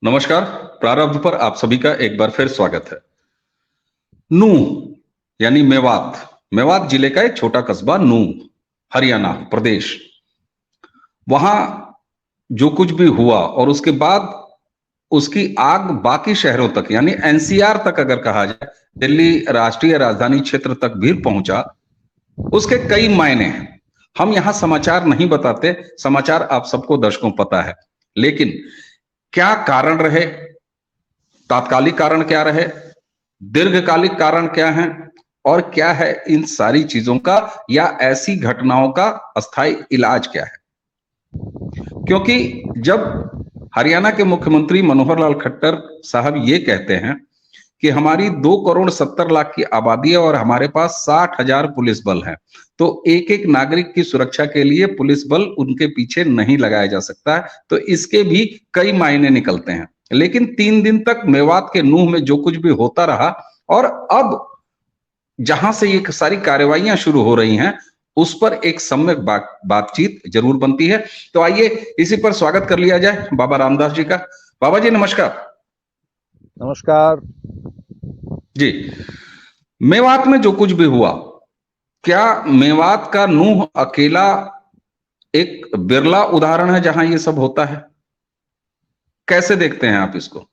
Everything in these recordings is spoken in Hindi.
नमस्कार। प्रारंभ पर आप सभी का एक बार फिर स्वागत है। नूंह यानी मेवात, मेवात जिले का एक छोटा कस्बा नूंह, हरियाणा प्रदेश। वहां जो कुछ भी हुआ और उसके बाद उसकी आग बाकी शहरों तक यानी एनसीआर तक अगर कहा जाए, दिल्ली राष्ट्रीय राजधानी क्षेत्र तक भी पहुंचा। उसके कई मायने हैं। हम यहां समाचार नहीं बताते, समाचार आप सबको दर्शकों पता है, लेकिन क्या कारण रहे, तात्कालिक कारण क्या रहे, दीर्घकालिक कारण क्या है और क्या है इन सारी चीजों का या ऐसी घटनाओं का अस्थायी इलाज क्या है। क्योंकि जब हरियाणा के मुख्यमंत्री मनोहर लाल खट्टर साहब ये कहते हैं कि हमारी 2,70,00,000 की आबादी है और हमारे पास 60,000 पुलिस बल है, तो एक एक नागरिक की सुरक्षा के लिए पुलिस बल उनके पीछे नहीं लगाया जा सकता है, तो इसके भी कई मायने निकलते हैं। लेकिन 3 दिन तक मेवात के नूंह में जो कुछ भी होता रहा और अब जहां से ये सारी कार्रवाइयां शुरू हो रही हैं, उस पर एक सम्यक बातचीत जरूर बनती है। तो आइए इसी पर स्वागत कर लिया जाए बाबा रामदास जी का। बाबा जी नमस्कार। नमस्कार जी। मेवात में जो कुछ भी हुआ, क्या मेवात का नूंह अकेला एक बिरला उदाहरण है जहां ये सब होता है? कैसे देखते हैं आप इसको?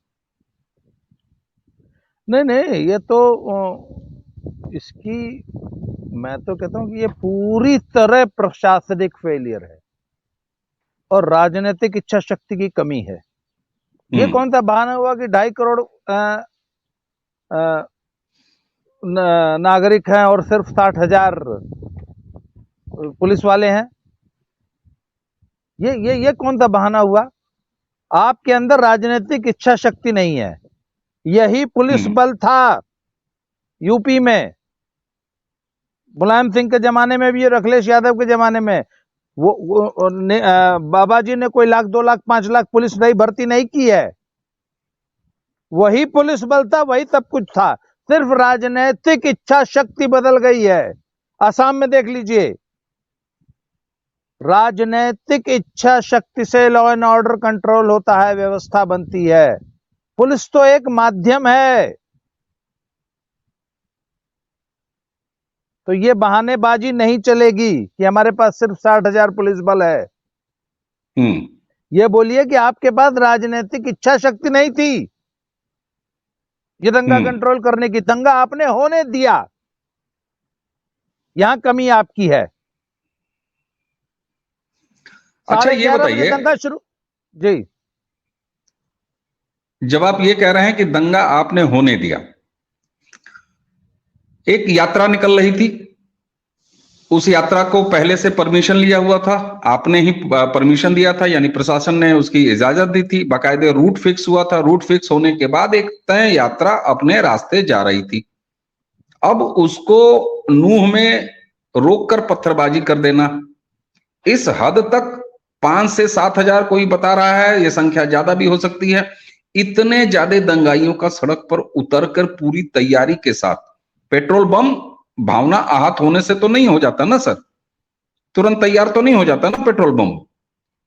नहीं, ये तो इसकी मैं तो कहता हूं कि ये पूरी तरह प्रशासनिक फेलियर है और राजनीतिक इच्छा शक्ति की कमी है। ये कौन सा बहाना हुआ कि 2.5 करोड़ नागरिक हैं और सिर्फ 60,000 पुलिस वाले हैं? ये कौन सा बहाना हुआ? आपके अंदर राजनीतिक इच्छा शक्ति नहीं है। यही पुलिस बल था यूपी में, मुलायम सिंह के जमाने में भी, अखिलेश यादव के जमाने में। बाबा जी ने कोई 1,00,000, 2,00,000, 5,00,000 पुलिस नहीं भर्ती नहीं की है। वही पुलिस बल था, वही सब कुछ था, सिर्फ राजनीतिक इच्छा शक्ति बदल गई है। असम में देख लीजिए, राजनीतिक इच्छा शक्ति से लॉ एंड ऑर्डर कंट्रोल होता है, व्यवस्था बनती है। पुलिस तो एक माध्यम है। तो ये बहानेबाजी नहीं चलेगी कि हमारे पास सिर्फ 60,000 पुलिस बल है। ये बोलिए कि आपके पास राजनीतिक इच्छा शक्ति नहीं थी ये दंगा कंट्रोल करने की। दंगा आपने होने दिया, यहां कमी आपकी है। अच्छा ये बताइए, दंगा शुरू जी। जब आप ये कह रहे हैं कि दंगा आपने होने दिया, एक यात्रा निकल रही थी, उस यात्रा को पहले से परमिशन लिया हुआ था, आपने ही परमिशन दिया था, यानी प्रशासन ने उसकी इजाजत दी थी, बाकायदे रूट फिक्स हुआ था। रूट फिक्स होने के बाद एक तय यात्रा अपने रास्ते जा रही थी। अब उसको नूंह में रोककर पत्थरबाजी कर देना, इस हद तक 5 से 7,000 कोई बता रहा है, यह संख्या ज्यादा भी हो सकती है। इतने ज्यादा दंगाइयों का सड़क पर उतरकर पूरी तैयारी के साथ, पेट्रोल बम भावना आहत होने से तो नहीं हो जाता ना सर, तुरंत तैयार तो नहीं हो जाता ना पेट्रोल बम।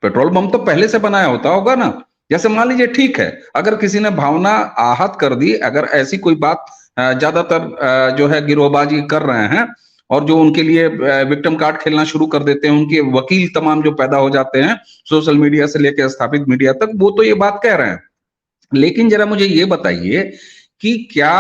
पेट्रोल बम तो पहले से बनाया होता होगा ना। जैसे मान लीजिए, ठीक है, अगर किसी ने भावना आहत कर दी, अगर ऐसी कोई बात, ज्यादातर जो है गिरोहबाजी कर रहे हैं और जो उनके लिए विक्टिम कार्ड खेलना शुरू कर देते हैं, उनके वकील तमाम जो पैदा हो जाते हैं सोशल मीडिया से लेकर स्थापित मीडिया तक, वो तो ये बात कह रहे हैं। लेकिन जरा मुझे ये बताइए कि क्या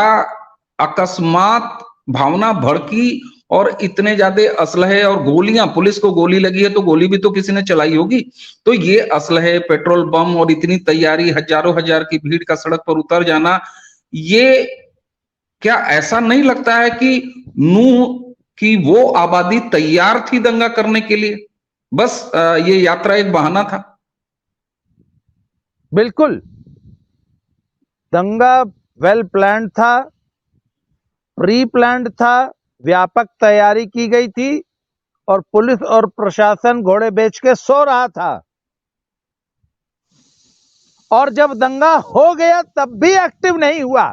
अकस्मात भावना भड़की और इतने ज्यादा असलहे और गोलियां, पुलिस को गोली लगी है तो गोली भी तो किसी ने चलाई होगी, तो ये असलहे, पेट्रोल बम और इतनी तैयारी, हजारों हजार की भीड़ का सड़क पर उतर जाना, ये क्या ऐसा नहीं लगता है कि नूंह की वो आबादी तैयार थी दंगा करने के लिए, बस ये यात्रा एक बहाना था? बिल्कुल, दंगा वेल प्लान्ड था, प्री प्लान्ड था, व्यापक तैयारी की गई थी और पुलिस और प्रशासन घोड़े बेच के सो रहा था। और जब दंगा हो गया तब भी एक्टिव नहीं हुआ।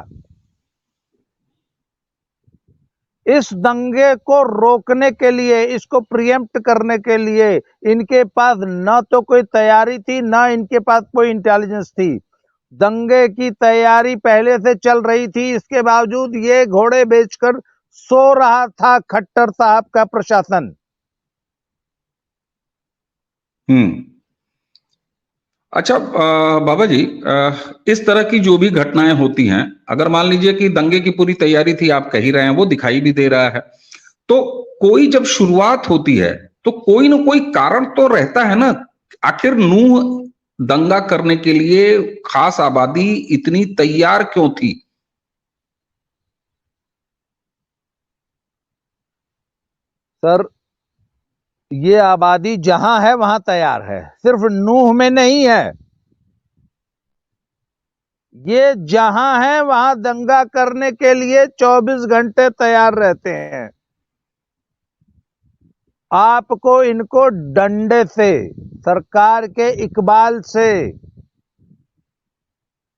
इस दंगे को रोकने के लिए, इसको प्रीएम्प्ट करने के लिए इनके पास न तो कोई तैयारी थी, न इनके पास कोई इंटेलिजेंस थी। दंगे की तैयारी पहले से चल रही थी, इसके बावजूद ये घोड़े बेचकर सो रहा था खट्टर साहब का प्रशासन। अच्छा बाबा जी, इस तरह की जो भी घटनाएं होती हैं, अगर मान लीजिए कि दंगे की पूरी तैयारी थी, आप कह ही रहे हैं, वो दिखाई भी दे रहा है, तो कोई जब शुरुआत होती है तो कोई ना कोई कारण तो रहता है ना। आखिर नूह दंगा करने के लिए खास आबादी इतनी तैयार क्यों थी? सर, ये आबादी जहां है वहां तैयार है, सिर्फ नूह में नहीं है। ये जहां है वहां दंगा करने के लिए 24 घंटे तैयार रहते हैं। आपको इनको डंडे से, सरकार के इकबाल से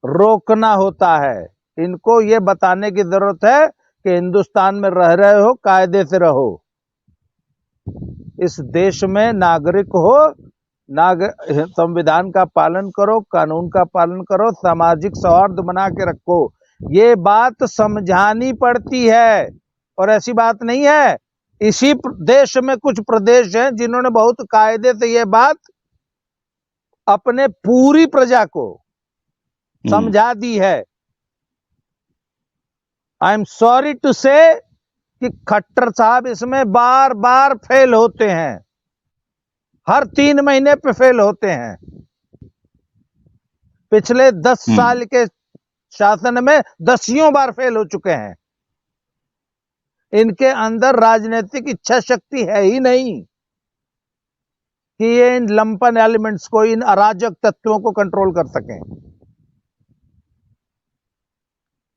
रोकना होता है। इनको ये बताने की जरूरत है कि हिंदुस्तान में रह रहे हो, कायदे से रहो, इस देश में नागरिक हो, संविधान का पालन करो, कानून का पालन करो, सामाजिक सौहार्द बना के रखो। ये बात समझानी पड़ती है, और ऐसी बात नहीं है। इसी देश में कुछ प्रदेश हैं जिन्होंने बहुत कायदे से ये बात अपने पूरी प्रजा को समझा दी है। आई एम सॉरी टू से कि खट्टर साहब इसमें बार बार फेल होते हैं, हर 3 महीने पे फेल होते हैं। पिछले 10 साल के शासन में 10 बार फेल हो चुके हैं। इनके अंदर राजनीतिक इच्छा शक्ति है ही नहीं कि ये इन लंपन एलिमेंट्स को, इन अराजक तत्वों को कंट्रोल कर सकें।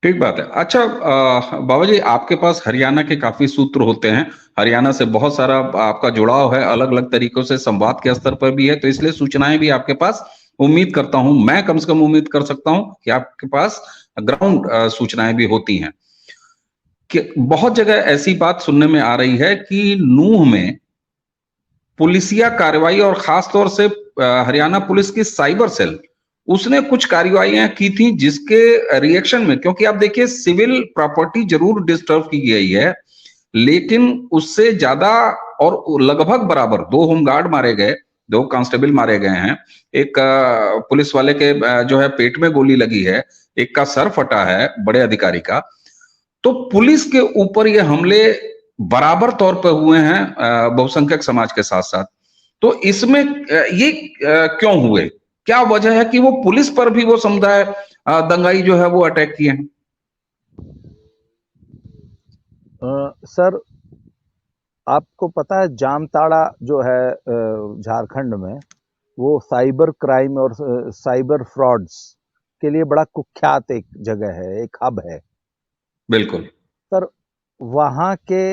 ठीक बात है। अच्छा बाबा जी, आपके पास हरियाणा के काफी सूत्र होते हैं, हरियाणा से बहुत सारा आपका जुड़ाव है, अलग अलग तरीकों से संवाद के स्तर पर भी है, तो इसलिए सूचनाएं भी आपके पास, उम्मीद करता हूं, मैं कम से कम उम्मीद कर सकता हूं कि आपके पास ग्राउंड सूचनाएं भी होती हैं। कि बहुत जगह ऐसी बात सुनने में आ रही है कि नूह में पुलिसिया कार्रवाई और खास तौर से हरियाणा पुलिस की साइबर सेल, उसने कुछ कार्रवाइयां की थी जिसके रिएक्शन में, क्योंकि आप देखिए सिविल प्रॉपर्टी जरूर डिस्टर्ब की गई है, लेकिन उससे ज्यादा और लगभग बराबर 2 होमगार्ड मारे गए, 2 कांस्टेबल मारे गए हैं, एक पुलिस वाले के जो है पेट में गोली लगी है, एक का सर फटा है बड़े अधिकारी का। तो पुलिस के ऊपर ये हमले बराबर तौर पर हुए हैं बहुसंख्यक समाज के साथ साथ। तो इसमें ये क्यों हुए? क्या वजह है कि वो पुलिस पर भी वो समुदाय दंगाई जो है वो अटैक किए हैं? सर, आपको पता है जामताड़ा जो है झारखंड में, वो साइबर क्राइम और साइबर फ्रॉड्स के लिए बड़ा कुख्यात एक जगह है, एक हब है। बिल्कुल सर, वहां के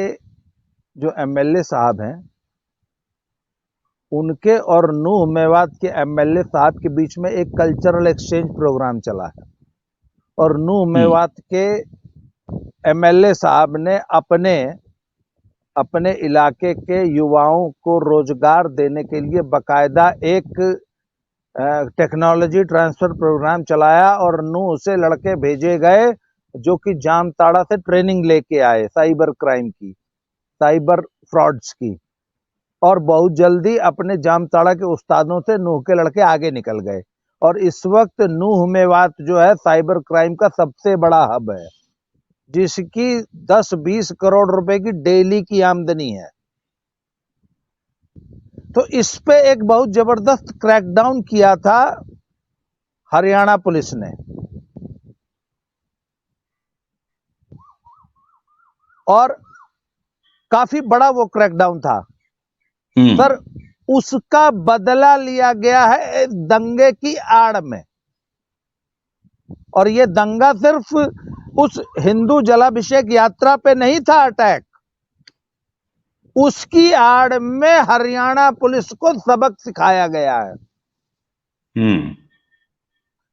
जो एमएलए साहब हैं, उनके और नूह मेवात के एमएलए साहब के बीच में एक कल्चरल एक्सचेंज प्रोग्राम चला है, और नूह मेवात के एमएलए साहब ने अपने इलाके के युवाओं को रोजगार देने के लिए बकायदा एक टेक्नोलॉजी ट्रांसफर प्रोग्राम चलाया, और नूह से लड़के भेजे गए जो कि जामताड़ा से ट्रेनिंग लेके आए साइबर क्राइम की, साइबर फ्रॉड्स की, और बहुत जल्दी अपने जामताड़ा के उस्तादों से नूह के लड़के आगे निकल गए। और इस वक्त नूह मेवात जो है साइबर क्राइम का सबसे बड़ा हब है, जिसकी 10-20 करोड़ रुपए की डेली की आमदनी है। तो इस पे एक बहुत जबरदस्त क्रैकडाउन किया था हरियाणा पुलिस ने, और काफी बड़ा वो क्रैकडाउन था। सर, उसका बदला लिया गया है दंगे की आड़ में, और ये दंगा सिर्फ उस हिंदू जलाभिषेक यात्रा पे नहीं था अटैक, उसकी आड़ में हरियाणा पुलिस को सबक सिखाया गया है।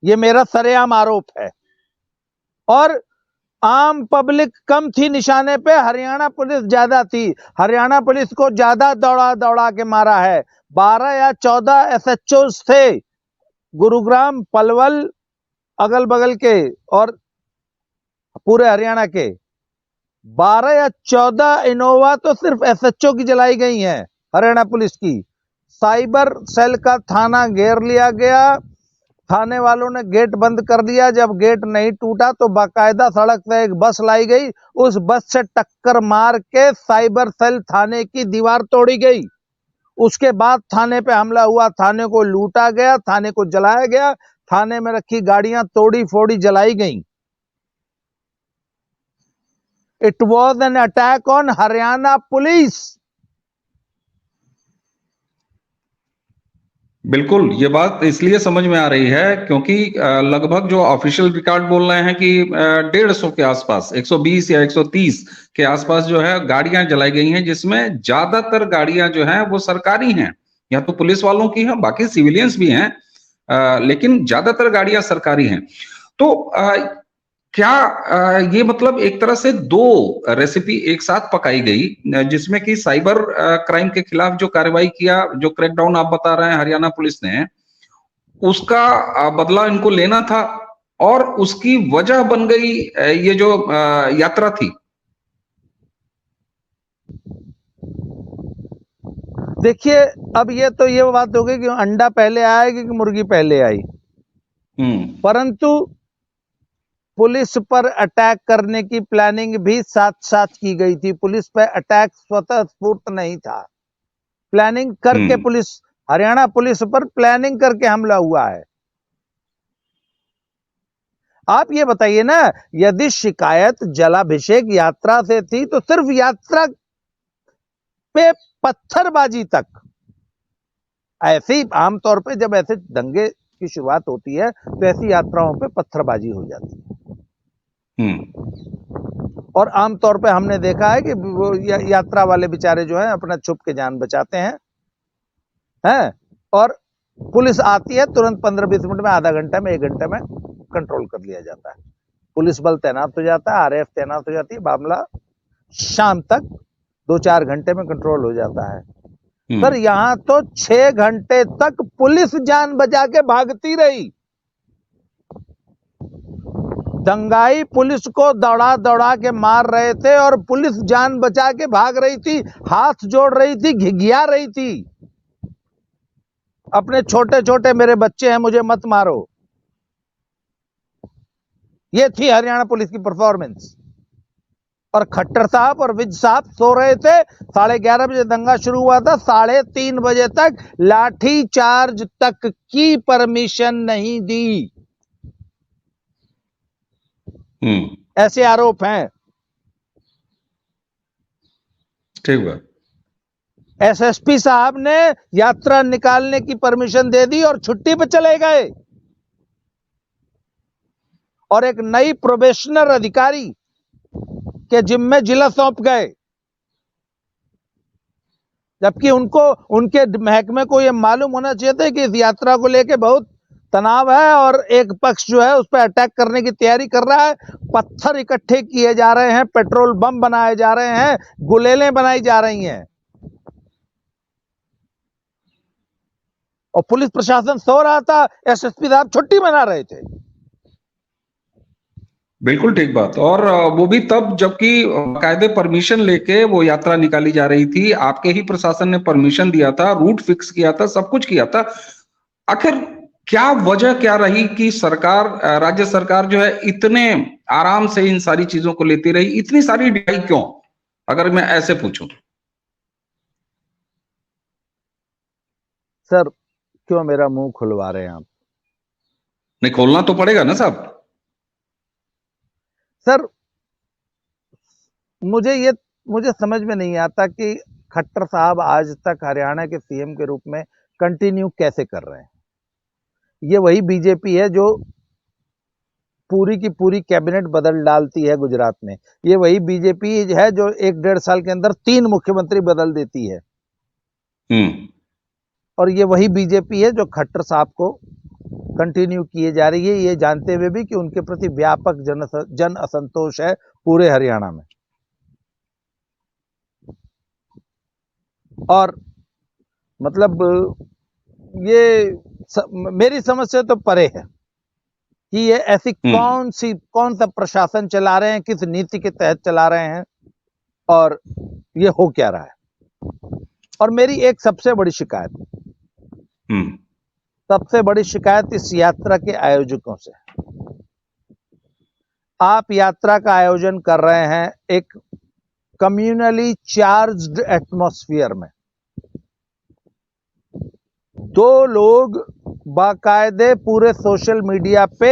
ये मेरा सरेआम आरोप है, और आम पब्लिक कम थी निशाने पे, हरियाणा पुलिस ज्यादा थी। हरियाणा पुलिस को ज्यादा दौड़ा दौड़ा के मारा है। 12 या 14 एसएचओ थे गुरुग्राम, पलवल, अगल बगल के और पूरे हरियाणा के 12 या 14 इनोवा तो सिर्फ एसएचओ की जलाई गई हैं, हरियाणा पुलिस की। साइबर सेल का थाना घेर लिया गया, थाने वालों ने गेट बंद कर दिया। जब गेट नहीं टूटा तो बाकायदा सड़क से एक बस लाई गई, उस बस से टक्कर मार के साइबर सेल थाने की दीवार तोड़ी गई। उसके बाद थाने पे हमला हुआ, थाने को लूटा गया, थाने को जलाया गया, थाने में रखी गाड़ियां तोड़ी फोड़ी जलाई गई। It was an attack on Haryana police. बिल्कुल, ये बात इसलिए समझ में आ रही है क्योंकि लगभग जो ऑफिशियल रिकॉर्ड बोल रहे हैं कि 150 के आसपास, 120 या 130 के आसपास जो है गाड़ियां जलाई गई हैं, जिसमें ज्यादातर गाड़ियां जो हैं वो सरकारी हैं, या तो पुलिस वालों की हैं, बाकी सिविलियंस भी हैं, लेकिन ज्यादातर गाड़ियां सरकारी हैं। तो क्या ये मतलब एक तरह से दो रेसिपी एक साथ पकाई गई, जिसमें कि साइबर क्राइम के खिलाफ जो कार्रवाई किया, जो क्रैकडाउन आप बता रहे हैं हरियाणा पुलिस ने, उसका बदला इनको लेना था, और उसकी वजह बन गई ये जो यात्रा थी। देखिए, अब ये बात हो गई कि अंडा पहले आएगी कि मुर्गी पहले आई। परंतु पुलिस पर अटैक करने की प्लानिंग भी साथ साथ की गई थी। पुलिस पर अटैक स्वतः स्फूर्त नहीं था, प्लानिंग करके पुलिस, हरियाणा पुलिस पर प्लानिंग करके हमला हुआ है। आप ये बताइए ना, यदि शिकायत जलाभिषेक यात्रा से थी तो सिर्फ यात्रा पे पत्थरबाजी तक, ऐसे ही आमतौर पे जब ऐसे दंगे की शुरुआत होती है तो ऐसी यात्राओं पे पत्थरबाजी हो जाती है। और आमतौर पे हमने देखा है कि वो यात्रा वाले बेचारे जो हैं अपना छुप के जान बचाते हैं, और पुलिस आती है तुरंत 15-20 मिनट में, आधा घंटा में, 1 घंटे में कंट्रोल कर लिया जाता है। पुलिस बल तैनात हो जाता है, आरएएफ तैनात हो जाती है, मामला शाम तक 2-4 घंटे में कंट्रोल हो जाता है। सर, यहां तो 6 घंटे तक पुलिस जान बचा के भागती रही। दंगाई पुलिस को दौड़ा दौड़ा के मार रहे थे और पुलिस जान बचा के भाग रही थी, हाथ जोड़ रही थी, घिघिया रही थी, अपने छोटे छोटे मेरे बच्चे हैं, मुझे मत मारो। ये थी हरियाणा पुलिस की परफॉर्मेंस। और खट्टर साहब और विज साहब सो रहे थे। 11:30 बजे दंगा शुरू हुआ था, 3:30 बजे तक लाठी चार्ज तक की परमिशन नहीं दी। ऐसे आरोप हैं। ठीक है। एसएसपी साहब ने यात्रा निकालने की परमिशन दे दी और छुट्टी पे चले गए, और एक नई प्रोबेशनर अधिकारी के जिम्मे जिला सौंप गए, जबकि उनको, उनके महकमे को यह मालूम होना चाहिए था कि इस यात्रा को लेकर बहुत तनाव है और एक पक्ष जो है उस पर अटैक करने की तैयारी कर रहा है। पत्थर इकट्ठे किए जा रहे हैं, पेट्रोल बम बनाए जा रहे हैं, गुलेलें बनाई जा रही हैं, और पुलिस प्रशासन सो रहा था, एसएसपी साहब छुट्टी मना रहे थे। बिल्कुल ठीक बात। और वो भी तब जबकि कायदे परमिशन लेके वो यात्रा निकाली जा रही थी, आपके ही प्रशासन ने परमिशन दिया था, रूट फिक्स किया था, सब कुछ किया था। आखिर क्या वजह क्या रही कि सरकार, राज्य सरकार जो है इतने आराम से इन सारी चीजों को लेती रही, इतनी सारी ढिलाई क्यों, अगर मैं ऐसे पूछूं? सर, क्यों मेरा मुंह खुलवा रहे हैं आप? नहीं, खोलना तो पड़ेगा ना साहब। सर, मुझे समझ में नहीं आता कि खट्टर साहब आज तक हरियाणा के सीएम के रूप में कंटिन्यू कैसे कर रहे हैं। ये वही बीजेपी है जो पूरी की पूरी कैबिनेट बदल डालती है गुजरात में। ये वही बीजेपी है जो 1-1.5 साल के अंदर 3 मुख्यमंत्री बदल देती है। और ये वही बीजेपी है जो खट्टर साहब को कंटिन्यू किए जा रही है, ये जानते हुए भी कि उनके प्रति व्यापक जन असंतोष है पूरे हरियाणा में। और मतलब ये मेरी समझ से तो परे है कि ये ऐसी कौन सा प्रशासन चला रहे हैं, किस नीति के तहत चला रहे हैं और ये हो क्या रहा है। और मेरी एक सबसे बड़ी शिकायत इस यात्रा के आयोजकों से। आप यात्रा का आयोजन कर रहे हैं एक कम्युनली चार्ज्ड एटमॉस्फेयर में। दो लोग बाकायदे पूरे सोशल मीडिया पे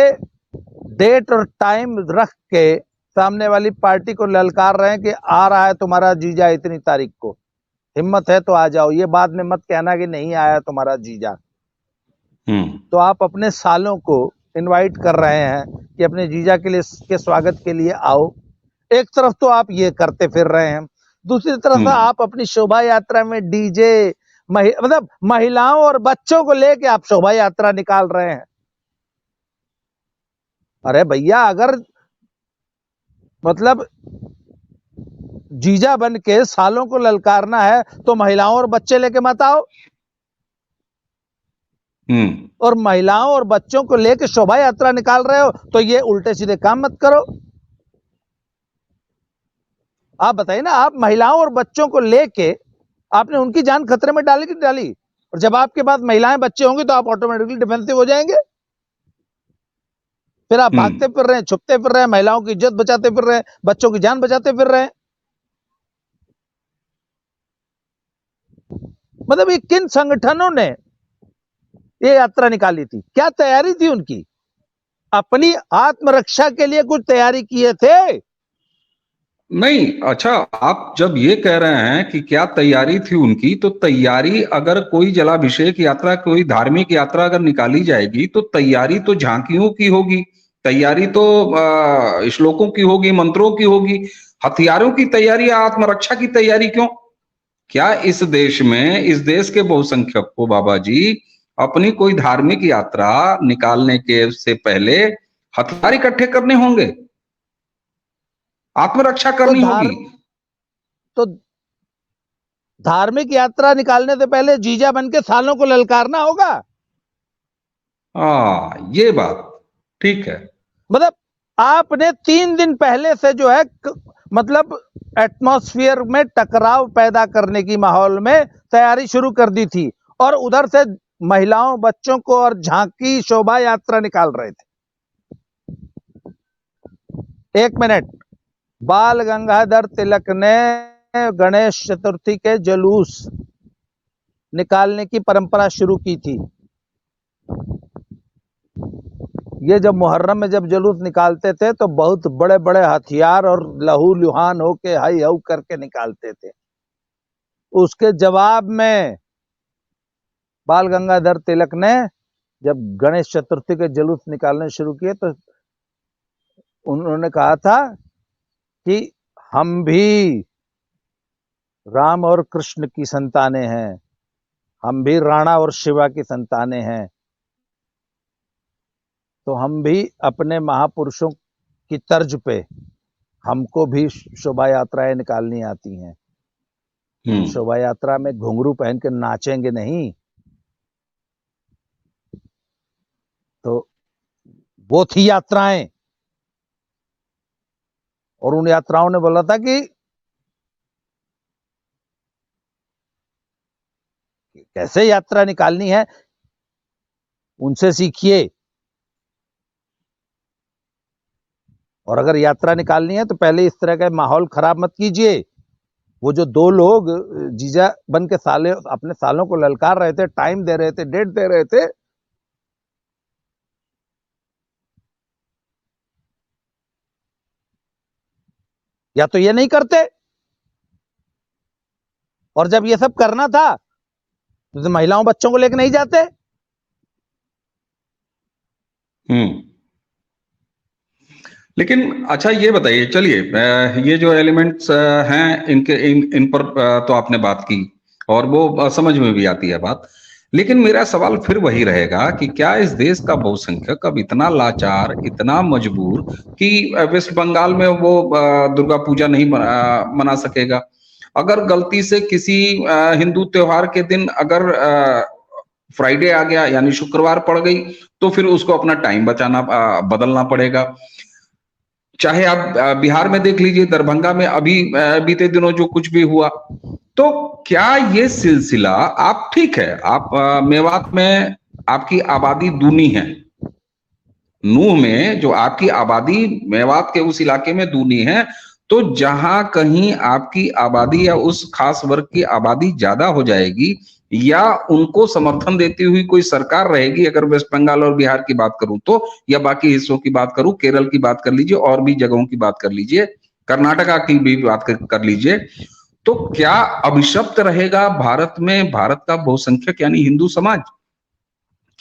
डेट और टाइम रख के सामने वाली पार्टी को ललकार रहे हैं कि आ रहा है तुम्हारा जीजा इतनी तारीख को, हिम्मत है तो आ जाओ। ये बाद में मत कहना कि नहीं आया तुम्हारा जीजा। तो आप अपने सालों को इनवाइट कर रहे हैं कि अपने जीजा के स्वागत के लिए आओ। एक तरफ तो आप ये करते फिर रहे हैं, दूसरी तरफ आप अपनी शोभा यात्रा में डीजे मतलब महिलाओं और बच्चों को लेके आप शोभा यात्रा निकाल रहे हैं। अरे भैया, अगर मतलब जीजा बन के सालों को ललकारना है तो महिलाओं और बच्चे लेके मत आओ। और महिलाओं और बच्चों को लेके शोभा यात्रा निकाल रहे हो तो ये उल्टे सीधे काम मत करो। आप बताइए ना, आप महिलाओं और बच्चों को लेके आपने उनकी जान खतरे में डाली कि डाली? और जब आपके पास महिलाएं बच्चे होंगे तो आप ऑटोमेटिकली डिफेंसिव हो जाएंगे। फिर आप भागते फिर रहे हैं, छुपते फिर रहे हैं, महिलाओं की इज्जत बचाते फिर रहे हैं, बच्चों की जान बचाते फिर रहे हैं। मतलब ये किन संगठनों ने ये यात्रा निकाली थी? क्या तैयारी थी उनकी? अपनी आत्मरक्षा के लिए कुछ तैयारी किए थे? नहीं। अच्छा, आप जब ये कह रहे हैं कि क्या तैयारी थी उनकी, तो तैयारी अगर कोई जलाभिषेक यात्रा, कोई धार्मिक यात्रा अगर निकाली जाएगी तो तैयारी तो झांकियों की होगी, तैयारी तो श्लोकों की होगी, मंत्रों की होगी। हथियारों की तैयारी, आत्मरक्षा की तैयारी क्यों? क्या इस देश में, इस देश के बहुसंख्यक को बाबा जी अपनी कोई धार्मिक यात्रा निकालने के से पहले हथियार इकट्ठे करने होंगे, आत्मरक्षा करनी होगी? तो धार्मिक यात्रा निकालने से पहले जीजा बन के सालों को ललकारना होगा। ये बात ठीक है। मतलब आपने 3 दिन पहले से जो है मतलब एटमॉस्फेयर में टकराव पैदा करने की माहौल में तैयारी शुरू कर दी थी और उधर से महिलाओं बच्चों को और झांकी शोभा यात्रा निकाल रहे थे। 1 मिनट, बाल गंगाधर तिलक ने गणेश चतुर्थी के जुलूस निकालने की परंपरा शुरू की थी। ये जब मुहर्रम में जब जुलूस निकालते थे तो बहुत बड़े बड़े हथियार और लहू लुहान होके हाई हाउ करके निकालते थे। उसके जवाब में बाल गंगाधर तिलक ने जब गणेश चतुर्थी के जुलूस निकालने शुरू किए तो उन्होंने कहा था कि हम भी राम और कृष्ण की संतानें हैं, हम भी राणा और शिवा की संतानें हैं, तो हम भी अपने महापुरुषों की तर्ज पे हमको भी शोभा यात्राएं निकालनी आती हैं। शोभा यात्रा में घुंघरू पहन के नाचेंगे नहीं। तो वो थी यात्राएं, और उन यात्राओं ने बोला था कि कैसे यात्रा निकालनी है, उनसे सीखिए। और अगर यात्रा निकालनी है तो पहले इस तरह का माहौल खराब मत कीजिए। वो जो 2 लोग जीजा बन के अपने सालों को ललकार रहे थे, टाइम दे रहे थे, डेट दे रहे थे, या तो ये नहीं करते, और जब ये सब करना था तो महिलाओं बच्चों को लेकर नहीं जाते। लेकिन अच्छा ये बताइए, चलिए ये जो एलिमेंट्स हैं इन पर तो आपने बात की और वो समझ में भी आती है बात, लेकिन मेरा सवाल फिर वही रहेगा कि क्या इस देश का बहुसंख्यक अब इतना लाचार, इतना मजबूर कि वेस्ट बंगाल में वो दुर्गा पूजा नहीं मना सकेगा? अगर गलती से किसी हिंदू त्योहार के दिन अगर फ्राइडे आ गया यानी शुक्रवार पड़ गई, तो फिर उसको अपना टाइम बदलना पड़ेगा। चाहे आप बिहार में देख लीजिए, दरभंगा में अभी बीते दिनों जो कुछ भी हुआ, तो क्या ये सिलसिला, आप ठीक है, आप मेवात में आपकी आबादी दूनी है, नूह में जो आपकी आबादी मेवात के उस इलाके में दूनी है, तो जहां कहीं आपकी आबादी या उस खास वर्ग की आबादी ज्यादा हो जाएगी या उनको समर्थन देती हुई कोई सरकार रहेगी, अगर वेस्ट बंगाल और बिहार की बात करूं तो, या बाकी हिस्सों की बात करूं, केरल की बात कर लीजिए और भी जगहों की बात कर लीजिए, कर्नाटका की भी बात कर लीजिए, तो क्या अभिशप्त रहेगा भारत में भारत का बहुसंख्यक यानी हिंदू समाज,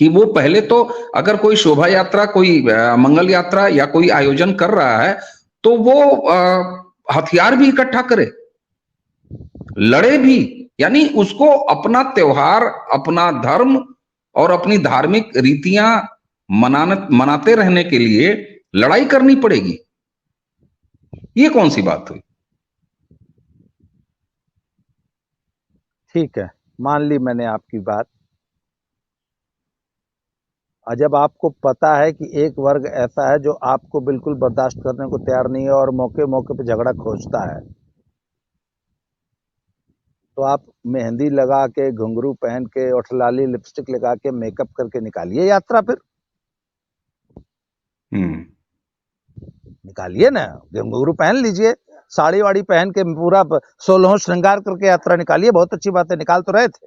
कि वो पहले तो अगर कोई शोभा यात्रा, कोई मंगल यात्रा या कोई आयोजन कर रहा है तो वो हथियार भी इकट्ठा करे, लड़े भी, यानी उसको अपना त्योहार, अपना धर्म और अपनी धार्मिक रीतियां मनाते रहने के लिए लड़ाई करनी पड़ेगी। ये कौन सी बात हुई? ठीक है, मान ली मैंने आपकी बात। और जब आपको पता है कि एक वर्ग ऐसा है जो आपको बिल्कुल बर्दाश्त करने को तैयार नहीं है और मौके मौके पे झगड़ा खोजता है, तो आप मेहंदी लगा के, घुंघरू पहन के, ओठलाली लिपस्टिक लगा के, मेकअप करके निकालिए यात्रा, फिर निकालिए ना, घुंघरू पहन लीजिए, साड़ी वाड़ी पहन के पूरा 16 श्रृंगार करके यात्रा निकालिए, बहुत अच्छी बात है, निकाल तो रहे थे।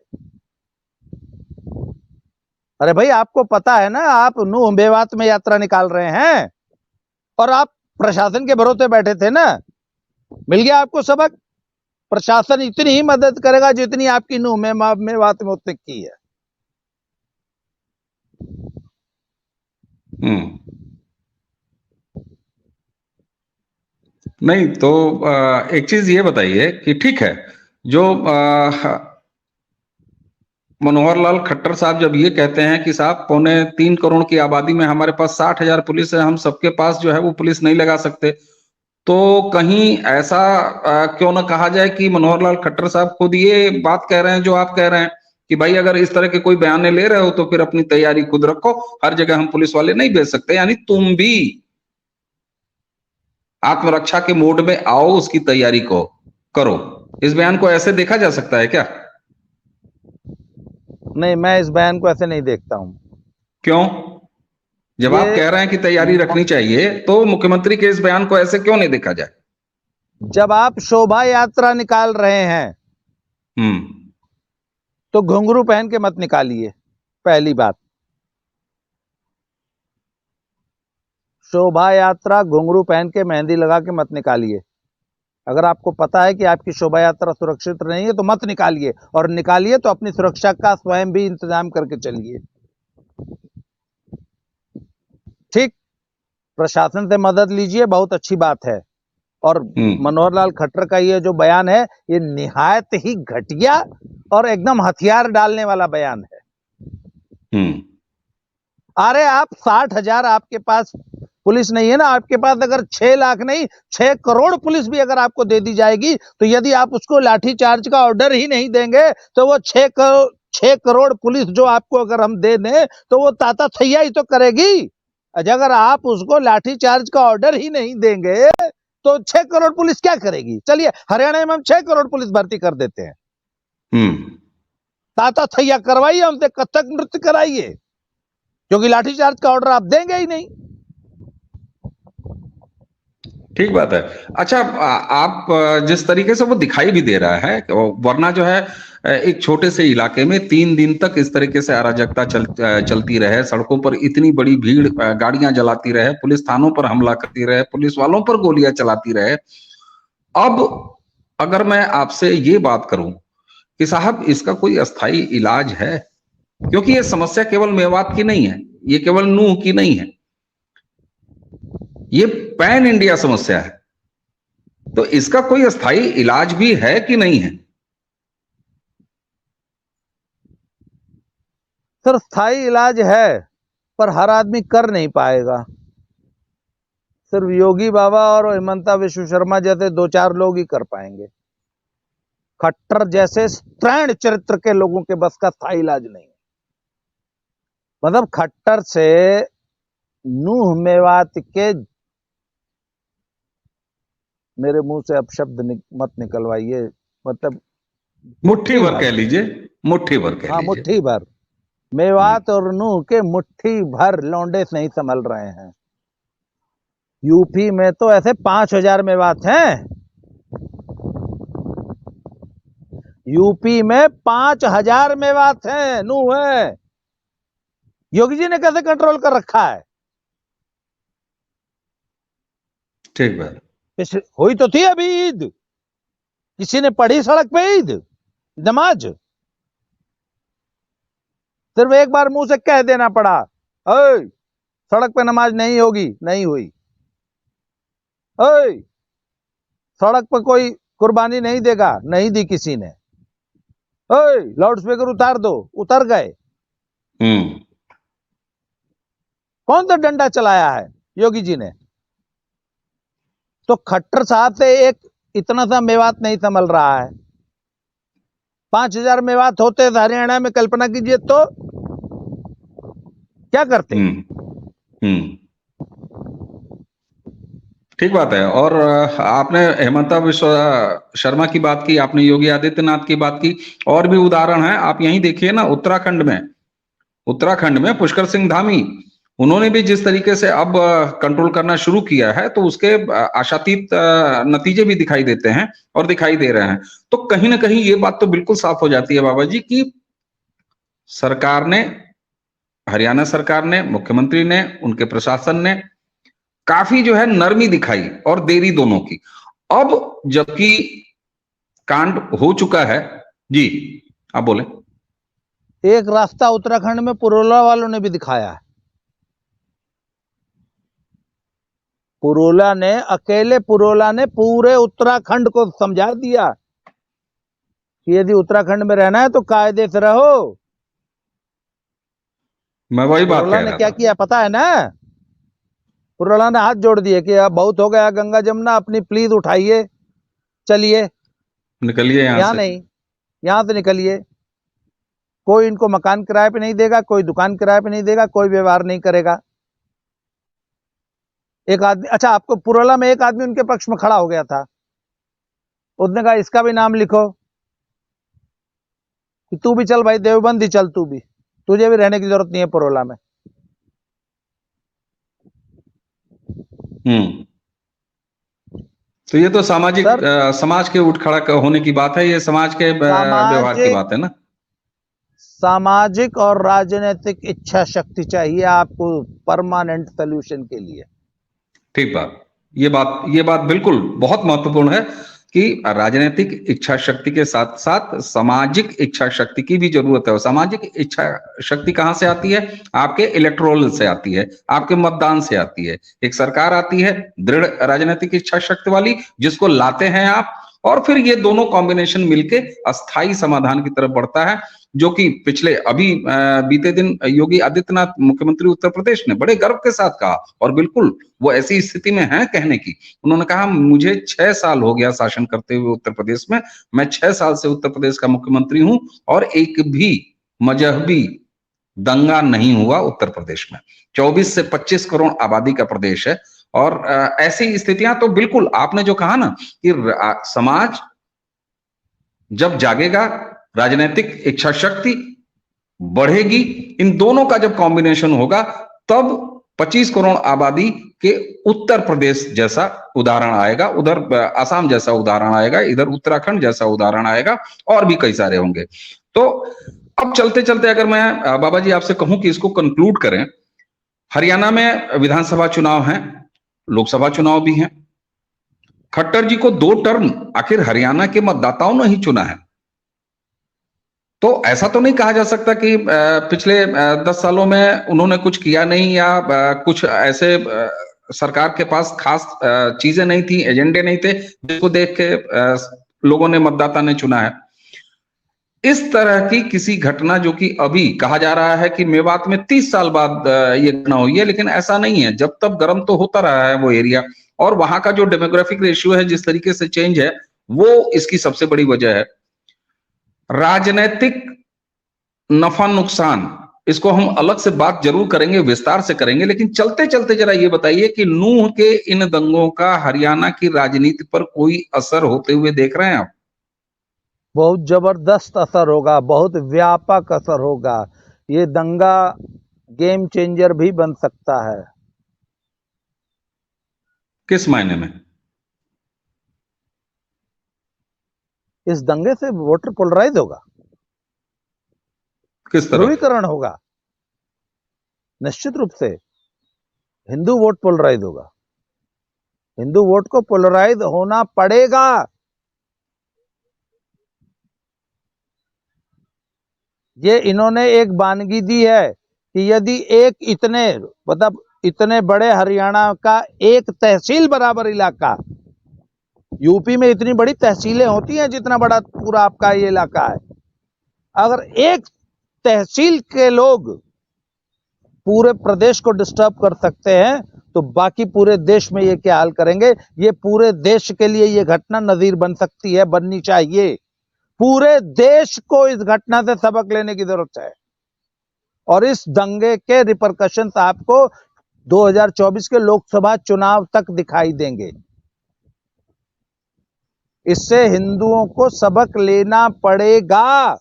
अरे भाई, आपको पता है ना, आप नूह मेवात में यात्रा निकाल रहे हैं और आप प्रशासन के भरोसे बैठे थे ना, मिल गया आपको सबक। प्रशासन इतनी ही मदद करेगा जितनी आपकी नूह मेवात में उतनी की है। नहीं तो एक चीज ये बताइए कि ठीक है, जो मनोहर लाल खट्टर साहब जब ये कहते हैं कि साहब 3.25 करोड़ की आबादी में हमारे पास 60,000 पुलिस है, हम सबके पास जो है वो पुलिस नहीं लगा सकते, तो कहीं ऐसा क्यों ना कहा जाए कि मनोहर लाल खट्टर साहब खुद ये बात कह रहे हैं जो आप कह रहे हैं कि भाई अगर इस तरह के कोई बयान ले रहे हो तो फिर अपनी तैयारी खुद रखो, हर जगह हम पुलिस वाले नहीं भेज सकते, यानी तुम भी आत्मरक्षा के मोड में आओ, उसकी तैयारी को करो। इस बयान को ऐसे देखा जा सकता है क्या? नहीं, मैं इस बयान को ऐसे नहीं देखता हूं। क्यों? जब आप कह रहे हैं कि तैयारी रखनी चाहिए, तो मुख्यमंत्री के इस बयान को ऐसे क्यों नहीं देखा जाए? जब आप शोभा यात्रा निकाल रहे हैं तो घुंघरू पहन के मत निकालिए, पहली बात। शोभा यात्रा घुंघरू पहन के, मेहंदी लगा के मत निकालिए। अगर आपको पता है कि आपकी शोभा यात्रा सुरक्षित नहीं है तो मत निकालिए, और निकालिए तो अपनी सुरक्षा का स्वयं भी इंतजाम करके चलिए। ठीक, प्रशासन से मदद लीजिए, बहुत अच्छी बात है। और मनोहर लाल खट्टर का ये जो बयान है, ये निहायत ही घटिया और एकदम हथियार डालने वाला बयान है। अरे आप 60,000 आपके पास पुलिस नहीं है ना, आपके पास अगर 6 लाख नहीं 6 करोड़ पुलिस भी अगर आपको दे दी जाएगी, तो यदि आप उसको लाठी चार्ज का ऑर्डर ही नहीं देंगे, तो वो 6 करोड़ पुलिस जो आपको अगर हम दे दें तो वो ताता थैया ही तो करेगी। अगर आप उसको लाठी चार्ज का ऑर्डर ही नहीं देंगे तो 6 करोड़ पुलिस क्या करेगी? चलिए, हरियाणा में हम 6 करोड़ पुलिस भर्ती कर देते हैं। ताता थैया करवाइए हमसे, कथक नृत्य कराइए, क्योंकि लाठीचार्ज का ऑर्डर आप देंगे ही नहीं। ठीक बात है। अच्छा, आप जिस तरीके से वो दिखाई भी दे रहा है, वरना जो है एक छोटे से इलाके में 3 दिन तक इस तरीके से अराजकता चलती रहे, सड़कों पर इतनी बड़ी भीड़, गाड़ियां जलाती रहे, पुलिस थानों पर हमला करती रहे, पुलिस वालों पर गोलियां चलाती रहे। अब अगर मैं आपसे ये बात करूं कि साहब इसका कोई अस्थाई इलाज है, क्योंकि ये समस्या केवल मेवात की नहीं है, ये केवल नूह की नहीं है, ये पैन इंडिया समस्या है, तो इसका कोई अस्थाई इलाज भी है कि नहीं है? सर, स्थायी इलाज है, पर हर आदमी कर नहीं पाएगा। सिर्फ योगी बाबा और हिमंता विश्व शर्मा जैसे 2-4 लोग ही कर पाएंगे। खट्टर जैसे स्त्रैण चरित्र के लोगों के बस का स्थायी इलाज नहीं। मतलब खट्टर से नूह मेवात के, मेरे मुंह से अब शब्द मत निकलवाइए, मतलब मुट्ठी भर भर, कह लीजिए, मुट्ठी भर कह हाँ लीजिए। मुट्ठी भर मेवात और नूह के मुट्ठी भर लौंडे से नहीं संभल रहे हैं। यूपी में तो ऐसे 5,000 मेवात हैं। यूपी में 5,000 मेवात हैं, नूह है। योगी जी ने कैसे कंट्रोल कर रखा है? ठीक बात। हुई तो थी अभी ईद, किसी ने पढ़ी सड़क पे ईद नमाज? सिर्फ एक बार मुंह से कह देना पड़ा, ओए सड़क पे नमाज नहीं होगी, नहीं हुई। ओए सड़क पे कोई कुर्बानी नहीं देगा, नहीं दी किसी ने। ओए लाउड स्पीकर उतार दो, उतर गए। कौन सा डंडा चलाया है योगी जी ने? तो खट्टर साहब से एक इतना सा मेवात नहीं संभल रहा है। 5,000 मेवात होते हरियाणा में, कल्पना कीजिए तो क्या करते। ठीक बात है। और आपने हेमंता बिश्व शर्मा की बात की, आपने योगी आदित्यनाथ की बात की, और भी उदाहरण है। आप यहीं देखिए ना, उत्तराखंड में पुष्कर सिंह धामी, उन्होंने भी जिस तरीके से अब कंट्रोल करना शुरू किया है, तो उसके आशातीत नतीजे भी दिखाई देते हैं और दिखाई दे रहे हैं। तो कहीं ना कहीं ये बात तो बिल्कुल साफ हो जाती है बाबा जी कि सरकार ने, हरियाणा सरकार ने, मुख्यमंत्री ने, उनके प्रशासन ने काफी जो है नरमी दिखाई और देरी दोनों की। अब जबकि कांड हो चुका है। जी आप बोले। एक रास्ता उत्तराखंड में पुरोला वालों ने भी दिखाया है। अकेले पुरोला ने पूरे उत्तराखंड को समझा दिया कि यदि उत्तराखंड में रहना है तो कायदे से रहो। मैं वही बात कह पुरोला रहा ने क्या था। किया पता है ना? पुरोला ने हाथ जोड़ दिए कि अब बहुत हो गया गंगा जमुना, अपनी प्लीज उठाइए, चलिए निकलिए यहां यहां से। नहीं, यहां से निकलिए। कोई इनको मकान किराए पे नहीं देगा, कोई दुकान किराए पे नहीं देगा, कोई व्यवहार नहीं करेगा। एक आदमी, अच्छा आपको पुरोला में एक आदमी उनके पक्ष में खड़ा हो गया था, उसने कहा इसका भी नाम लिखो कि तू भी चल भाई, देवबंद ही चल, तू भी, तुझे भी रहने की जरूरत नहीं है पुरोला में। तो ये तो सामाजिक समाज के उठ खड़ा होने की बात है, ये समाज के व्यवहार की बात है ना। सामाजिक और राजनीतिक इच्छा शक्ति चाहिए आपको परमानेंट सॉल्यूशन के लिए। ठीक बात। ये बात बिल्कुल बहुत महत्वपूर्ण है कि राजनीतिक इच्छा शक्ति के साथ साथ सामाजिक इच्छा शक्ति की भी जरूरत है। और सामाजिक इच्छा शक्ति कहां से आती है? आपके इलेक्टोरल से आती है, आपके मतदान से आती है। एक सरकार आती है दृढ़ राजनीतिक इच्छा शक्ति वाली, जिसको लाते हैं आप, और फिर ये दोनों कॉम्बिनेशन मिलके अस्थायी समाधान की तरफ बढ़ता है, जो कि पिछले अभी बीते दिन योगी आदित्यनाथ मुख्यमंत्री उत्तर प्रदेश ने बड़े गर्व के साथ कहा, और बिल्कुल वो ऐसी स्थिति में है कहने की। उन्होंने कहा मुझे 6 साल हो गया शासन करते हुए उत्तर प्रदेश में, मैं 6 साल से उत्तर प्रदेश का मुख्यमंत्री हूं और एक भी मजहबी दंगा नहीं हुआ उत्तर प्रदेश में। 24 से 25 करोड़ आबादी का प्रदेश है, और ऐसी स्थितियां तो बिल्कुल आपने जो कहा ना कि समाज जब जागेगा, राजनीतिक इच्छा शक्ति बढ़ेगी, इन दोनों का जब कॉम्बिनेशन होगा, तब 25 करोड़ आबादी के उत्तर प्रदेश जैसा उदाहरण आएगा, उधर असम जैसा उदाहरण आएगा, इधर उत्तराखंड जैसा उदाहरण आएगा, और भी कई सारे होंगे। तो अब चलते चलते अगर मैं बाबा जी आपसे कहूं कि इसको कंक्लूड करें, हरियाणा में विधानसभा चुनाव हैं, लोकसभा चुनाव भी हैं। खट्टर जी को 2 टर्म आखिर हरियाणा के मतदाताओं ने ही चुना है। तो ऐसा तो नहीं कहा जा सकता कि पिछले 10 सालों में उन्होंने कुछ किया नहीं, या कुछ ऐसे सरकार के पास खास चीजें नहीं थी, एजेंडे नहीं थे, जिसको देख के लोगों ने, मतदाता ने चुना है। इस तरह की किसी घटना, जो कि अभी कहा जा रहा है कि मेवात में 30 साल बाद ये घटना हुई है, लेकिन ऐसा नहीं है। जब तब गर्म तो होता रहा है वो एरिया, और वहां का जो डेमोग्राफिक रेशियो है जिस तरीके से चेंज है, वो इसकी सबसे बड़ी वजह है। राजनीतिक नफा नुकसान इसको हम अलग से बात जरूर करेंगे, विस्तार से करेंगे, लेकिन चलते चलते जरा ये बताइए कि नूंह के इन दंगों का हरियाणा की राजनीति पर कोई असर होते हुए देख रहे हैं आप? बहुत जबरदस्त असर होगा, बहुत व्यापक असर होगा। ये दंगा गेम चेंजर भी बन सकता है। किस मायने में? इस दंगे से वोटर पोलराइज होगा, किस तरह? ध्रुवीकरण होगा। निश्चित रूप से हिंदू वोट पोलराइज होगा। हिंदू वोट को पोलराइज होना पड़ेगा। ये इन्होंने एक वानगी दी है कि यदि एक इतने बड़े हरियाणा का एक तहसील बराबर इलाका, यूपी में इतनी बड़ी तहसीलें होती हैं जितना बड़ा पूरा आपका ये इलाका है, अगर एक तहसील के लोग पूरे प्रदेश को डिस्टर्ब कर सकते हैं तो बाकी पूरे देश में ये क्या हाल करेंगे। ये पूरे देश के लिए ये घटना नजीर बन सकती है, बननी चाहिए। पूरे देश को इस घटना से सबक लेने की जरूरत है और इस दंगे के रिपरकशंस आपको 2024 के लोकसभा चुनाव तक दिखाई देंगे। इससे हिंदुओं को सबक लेना पड़ेगा।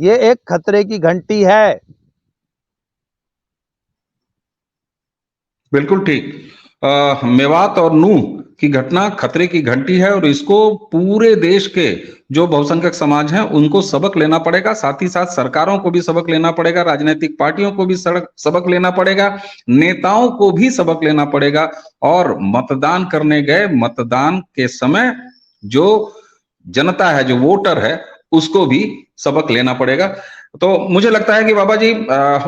ये एक खतरे की घंटी है। बिल्कुल ठीक। मेवात और नूंह की घटना खतरे की घंटी है और इसको पूरे देश के जो बहुसंख्यक समाज हैं उनको सबक लेना पड़ेगा, साथ ही साथ सरकारों को भी सबक लेना पड़ेगा, राजनीतिक पार्टियों को भी सबक लेना पड़ेगा, नेताओं को भी सबक लेना पड़ेगा और मतदान करने गए मतदान के समय जो जनता है, जो वोटर है, उसको भी सबक लेना पड़ेगा। तो मुझे लगता है कि बाबा जी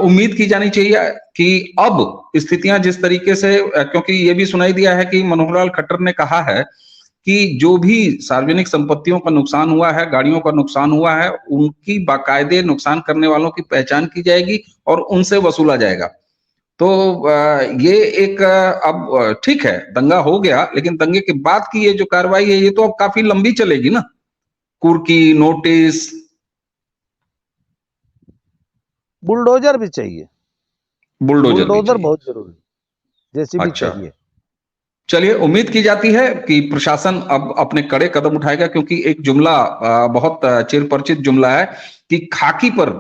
उम्मीद की जानी चाहिए कि अब स्थितियां जिस तरीके से, क्योंकि ये भी सुनाई दिया है कि मनोहर लाल खट्टर ने कहा है कि जो भी सार्वजनिक संपत्तियों का नुकसान हुआ है, गाड़ियों का नुकसान हुआ है, उनकी बाकायदे नुकसान करने वालों की पहचान की जाएगी और उनसे वसूला जाएगा। तो ये एक अब ठीक है, दंगा हो गया, लेकिन दंगे के बाद की ये जो कार्रवाई है ये तो अब काफी लंबी चलेगी ना, कुर्की, नोटिस, बुलडोजर भी चाहिए। बुलडोजर बहुत जरूरी, जेसीबी अच्छा, चाहिए। चलिए उम्मीद की जाती है कि प्रशासन अब अपने कड़े कदम उठाएगा, क्योंकि एक जुमला बहुत चिरपरिचित जुमला है कि खाकी पर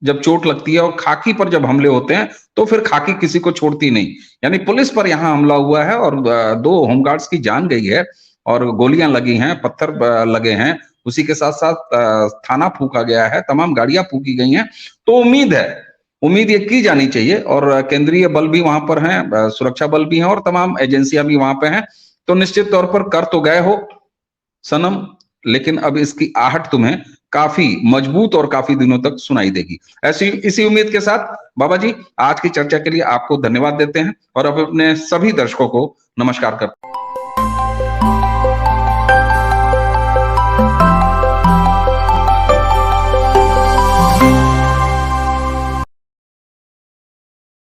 जब चोट लगती है और खाकी पर जब हमले होते हैं तो फिर खाकी किसी को छोड़ती नहीं। यानी पुलिस पर यहां हमला हुआ है और 2 होमगार्ड्स की जान गई है और गोलियां लगी हैं, पत्थर लगे हैं, उसी के साथ साथ थाना फूका गया है, तमाम गाड़ियां फूकी गई हैं। तो उम्मीद ये की जानी चाहिए और केंद्रीय बल भी वहां पर हैं, सुरक्षा बल भी हैं और तमाम एजेंसियां भी वहां पे हैं। तो निश्चित तौर पर कर तो गए हो सनम, लेकिन अब इसकी आहट तुम्हें काफी मजबूत और काफी दिनों तक सुनाई देगी। इसी उम्मीद के साथ बाबा जी आज की चर्चा के लिए आपको धन्यवाद देते हैं और अब अपने सभी दर्शकों को नमस्कार करते हैं।